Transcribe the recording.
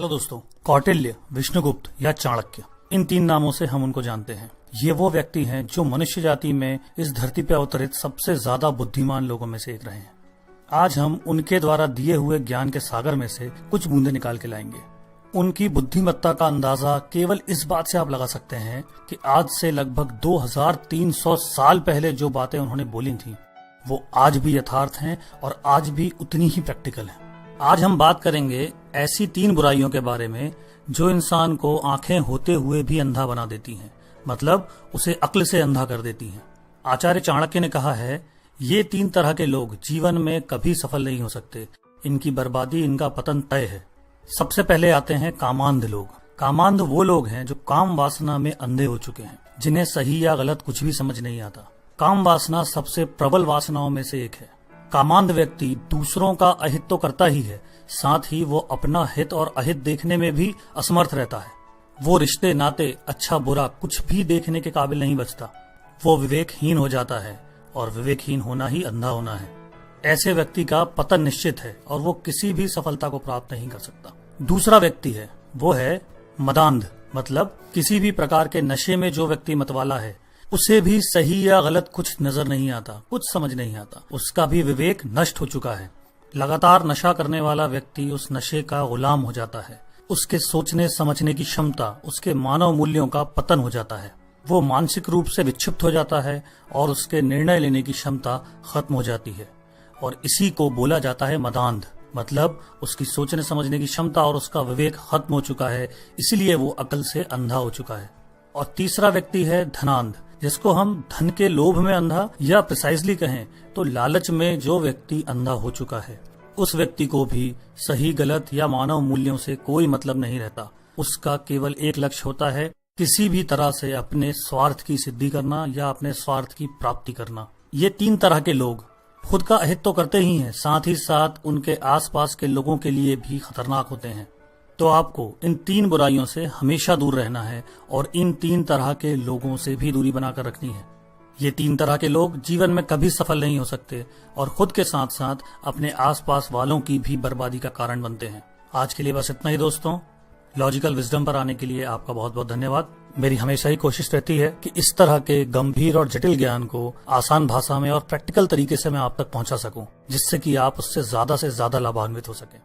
Hello दोस्तों, कौटिल्य, विष्णुगुप्त या चाणक्य, इन तीन नामों से हम उनको जानते हैं। ये वो व्यक्ति हैं जो मनुष्य जाति में इस धरती पर अवतरित सबसे ज्यादा बुद्धिमान लोगों में से एक रहे हैं। आज हम उनके द्वारा दिए हुए ज्ञान के सागर में से कुछ बूंदे निकाल के लाएंगे। उनकी बुद्धिमत्ता का अंदाजा केवल इस बात से आप लगा सकते हैं कि आज से लगभग 2300 साल पहले जो बातें उन्होंने बोली थी वो आज भी यथार्थ हैं और आज भी उतनी ही प्रैक्टिकल हैं। आज हम बात करेंगे ऐसी तीन बुराइयों के बारे में जो इंसान को आंखें होते हुए भी अंधा बना देती हैं, मतलब उसे अक्ल से अंधा कर देती हैं। आचार्य चाणक्य ने कहा है, ये तीन तरह के लोग जीवन में कभी सफल नहीं हो सकते, इनकी बर्बादी, इनका पतन तय है। सबसे पहले आते हैं कामांध लोग। कामांध वो लोग हैं जो काम वासना में अंधे हो चुके हैं, जिन्हें सही या गलत कुछ भी समझ नहीं आता। काम वासना सबसे प्रबल वासनाओं में से एक है। कामांध व्यक्ति दूसरों का अहित तो करता ही है, साथ ही वो अपना हित और अहित देखने में भी असमर्थ रहता है। वो रिश्ते, नाते, अच्छा बुरा कुछ भी देखने के काबिल नहीं बचता। वो विवेकहीन हो जाता है और विवेकहीन होना ही अंधा होना है। ऐसे व्यक्ति का पतन निश्चित है और वो किसी भी सफलता को प्राप्त नहीं कर सकता। दूसरा व्यक्ति है, वो है मदांध, मतलब किसी भी प्रकार के नशे में जो व्यक्ति मतवाला है, उसे भी सही या गलत कुछ नजर नहीं आता, कुछ समझ नहीं आता। उसका भी विवेक नष्ट हो चुका है। लगातार नशा करने वाला व्यक्ति उस नशे का गुलाम हो जाता है। उसके सोचने समझने की क्षमता, उसके मानव मूल्यों का पतन हो जाता है। वो मानसिक रूप से विक्षिप्त हो जाता है और उसके निर्णय लेने की क्षमता खत्म हो जाती है। और इसी को बोला जाता है मदांध, मतलब उसकी सोचने समझने की क्षमता और उसका विवेक खत्म हो चुका है, इसलिए वो अकल से अंधा हो चुका है। और तीसरा व्यक्ति है धनांध, जिसको हम धन के लोभ में अंधा या प्रिसाइजली कहें तो लालच में जो व्यक्ति अंधा हो चुका है। उस व्यक्ति को भी सही गलत या मानव मूल्यों से कोई मतलब नहीं रहता। उसका केवल एक लक्ष्य होता है, किसी भी तरह से अपने स्वार्थ की सिद्धि करना या अपने स्वार्थ की प्राप्ति करना। ये तीन तरह के लोग खुद का अहित तो करते ही हैं, साथ ही साथ उनके आसपास के लोगों के लिए भी खतरनाक होते हैं। तो आपको इन तीन बुराइयों से हमेशा दूर रहना है और इन तीन तरह के लोगों से भी दूरी बनाकर रखनी है। ये तीन तरह के लोग जीवन में कभी सफल नहीं हो सकते और खुद के साथ साथ अपने आसपास वालों की भी बर्बादी का कारण बनते हैं। आज के लिए बस इतना ही दोस्तों। लॉजिकल विजडम पर आने के लिए आपका बहुत बहुत धन्यवाद। मेरी हमेशा ही कोशिश रहती है कि इस तरह के गंभीर और जटिल ज्ञान को आसान भाषा में और प्रैक्टिकल तरीके से मैं आप तक पहुंचा सकूं, जिससे कि आप उससे ज्यादा लाभान्वित हो सकें।